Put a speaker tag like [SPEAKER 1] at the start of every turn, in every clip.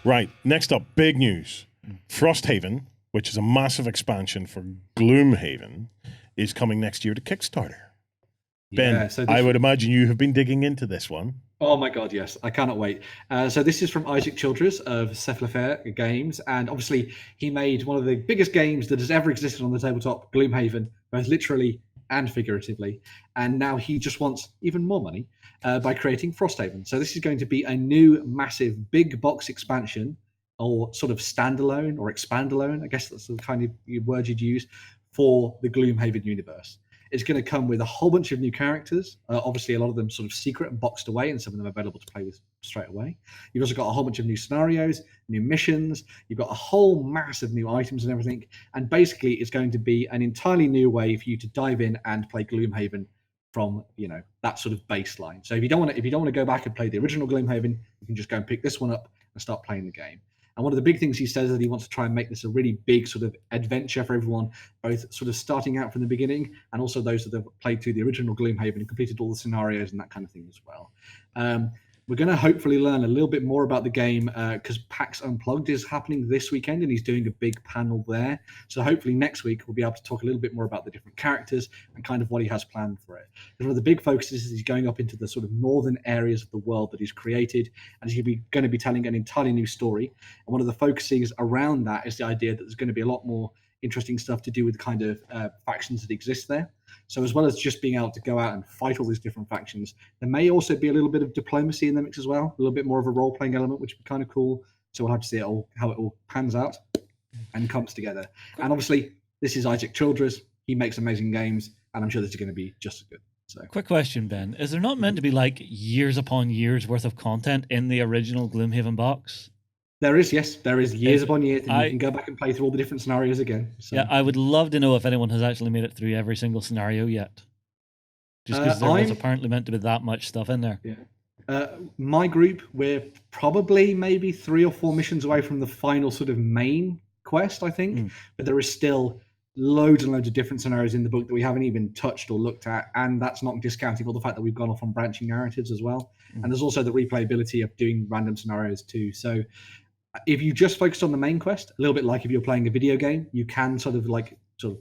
[SPEAKER 1] Right, next up, big news. Frosthaven, which is a massive expansion for Gloomhaven, is coming next year to Kickstarter. Ben, I would imagine you have been digging into this one.
[SPEAKER 2] Oh my god, yes. I cannot wait. So this is from Isaac Childress of Cephalofair Games, and obviously he made one of the biggest games that has ever existed on the tabletop, Gloomhaven, both literally and figuratively. And now he just wants even more money by creating Frosthaven. So this is going to be a new, massive, big box expansion, or sort of standalone or expandalone, I guess that's the kind of word you'd use, for the Gloomhaven universe. It's going to come with a whole bunch of new characters. Obviously, a lot of them sort of secret and boxed away, and some of them available to play with straight away. You've also got a whole bunch of new scenarios, new missions. You've got a whole mass of new items and everything. And basically, it's going to be an entirely new way for you to dive in and play Gloomhaven from that sort of baseline. So if you don't want to go back and play the original Gloomhaven, you can just go and pick this one up and start playing the game. And one of the big things he says is that he wants to try and make this a really big sort of adventure for everyone, both sort of starting out from the beginning and also those that have played through the original Gloomhaven and completed all the scenarios and that kind of thing as well. We're going to hopefully learn a little bit more about the game because PAX Unplugged is happening this weekend and he's doing a big panel there. So hopefully next week we'll be able to talk a little bit more about the different characters and kind of what he has planned for it. Because one of the big focuses is he's going up into the sort of northern areas of the world that he's created, and he's going to be telling an entirely new story. And one of the focuses around that is the idea that there's going to be a lot more interesting stuff to do with the kind of factions that exist there. So as well as just being able to go out and fight all these different factions, there may also be a little bit of diplomacy in the mix as well, a little bit more of a role-playing element, which would be kind of cool. So we'll have to see how it all pans out and comes together. And obviously, this is Isaac Childress. He makes amazing games, and I'm sure this is going to be just as good. So,
[SPEAKER 3] quick question, Ben. Is there not meant to be like years upon years worth of content in the original Gloomhaven box?
[SPEAKER 2] There is, yes. There is years upon years, and you can go back and play through all the different scenarios again. So.
[SPEAKER 3] Yeah, I would love to know if anyone has actually made it through every single scenario yet. Just because there was apparently meant to be that much stuff in there.
[SPEAKER 2] Yeah. My group, we're probably maybe 3 or 4 missions away from the final sort of main quest, I think. But there is still loads and loads of different scenarios in the book that we haven't even touched or looked at, and that's not discounting all the fact that we've gone off on branching narratives as well. And there's also the replayability of doing random scenarios too. So if you just focus on the main quest, a little bit like if you're playing a video game, you can sort of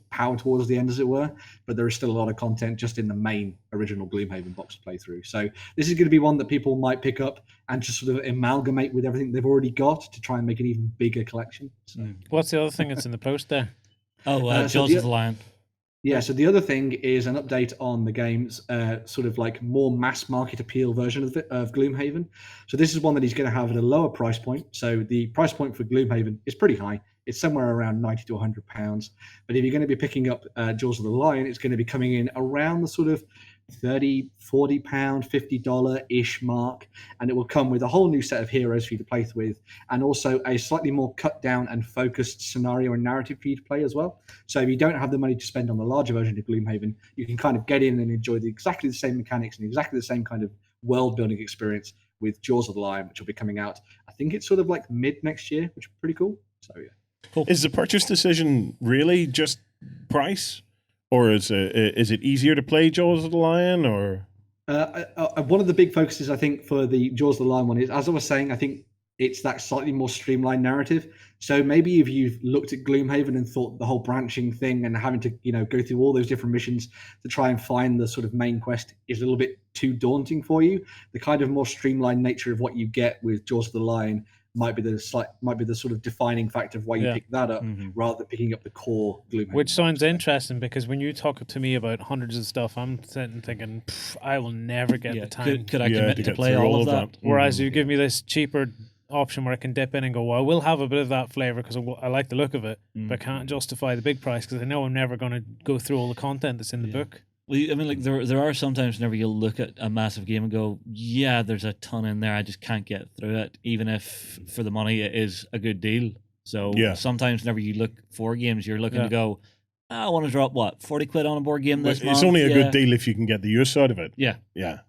[SPEAKER 2] power towards the end, as it were, but there is still a lot of content just in the main original Gloomhaven box to play through. So this is going to be one that people might pick up and just sort of amalgamate with everything they've already got to try and make an even bigger collection. So.
[SPEAKER 4] What's the other thing that's in the post there?
[SPEAKER 3] Jaws of the Lion.
[SPEAKER 2] Yeah, so the other thing is an update on the game's sort of like more mass market appeal version of Gloomhaven. So this is one that he's going to have at a lower price point. So the price point for Gloomhaven is pretty high. It's somewhere around £90 to £100. But if you're going to be picking up Jaws of the Lion, it's going to be coming in around the sort of £30, £40, $50-ish mark. And it will come with a whole new set of heroes for you to play with, and also a slightly more cut down and focused scenario and narrative for you to play as well. So if you don't have the money to spend on the larger version of Gloomhaven, you can kind of get in and enjoy exactly the same mechanics and exactly the same kind of world building experience with Jaws of the Lion, which will be coming out, I think it's sort of like mid next year, which is pretty cool. So yeah.
[SPEAKER 1] Cool. Is the purchase decision really just price, or is it easier to play Jaws of the Lion? Or
[SPEAKER 2] one of the big focuses I think for the Jaws of the Lion one is, as I was saying, I think it's that slightly more streamlined narrative. So maybe if you've looked at Gloomhaven and thought the whole branching thing and having to go through all those different missions to try and find the sort of main quest is a little bit too daunting for you, the kind of more streamlined nature of what you get with Jaws of the Lion might be the sort of defining factor of why you pick that up rather than picking up the core Gloomhaven.
[SPEAKER 4] Which sounds interesting, because when you talk to me about hundreds of stuff, I'm sitting thinking, I will never get the time.
[SPEAKER 3] Could I commit to play all of that?
[SPEAKER 4] Whereas you give me this cheaper option where I can dip in and go, well, I will have a bit of that flavor because I like the look of it, but I can't justify the big price because I know I'm never going to go through all the content that's in the book.
[SPEAKER 3] Well, I mean, like there are sometimes whenever you look at a massive game and go, yeah, there's a ton in there, I just can't get through it, even if for the money it is a good deal. So sometimes whenever you look for games, you're looking to go, I want to drop, what, 40 quid on a board game this month?
[SPEAKER 1] It's only a good deal if you can get the use out of it.
[SPEAKER 3] Yeah.
[SPEAKER 1] Yeah.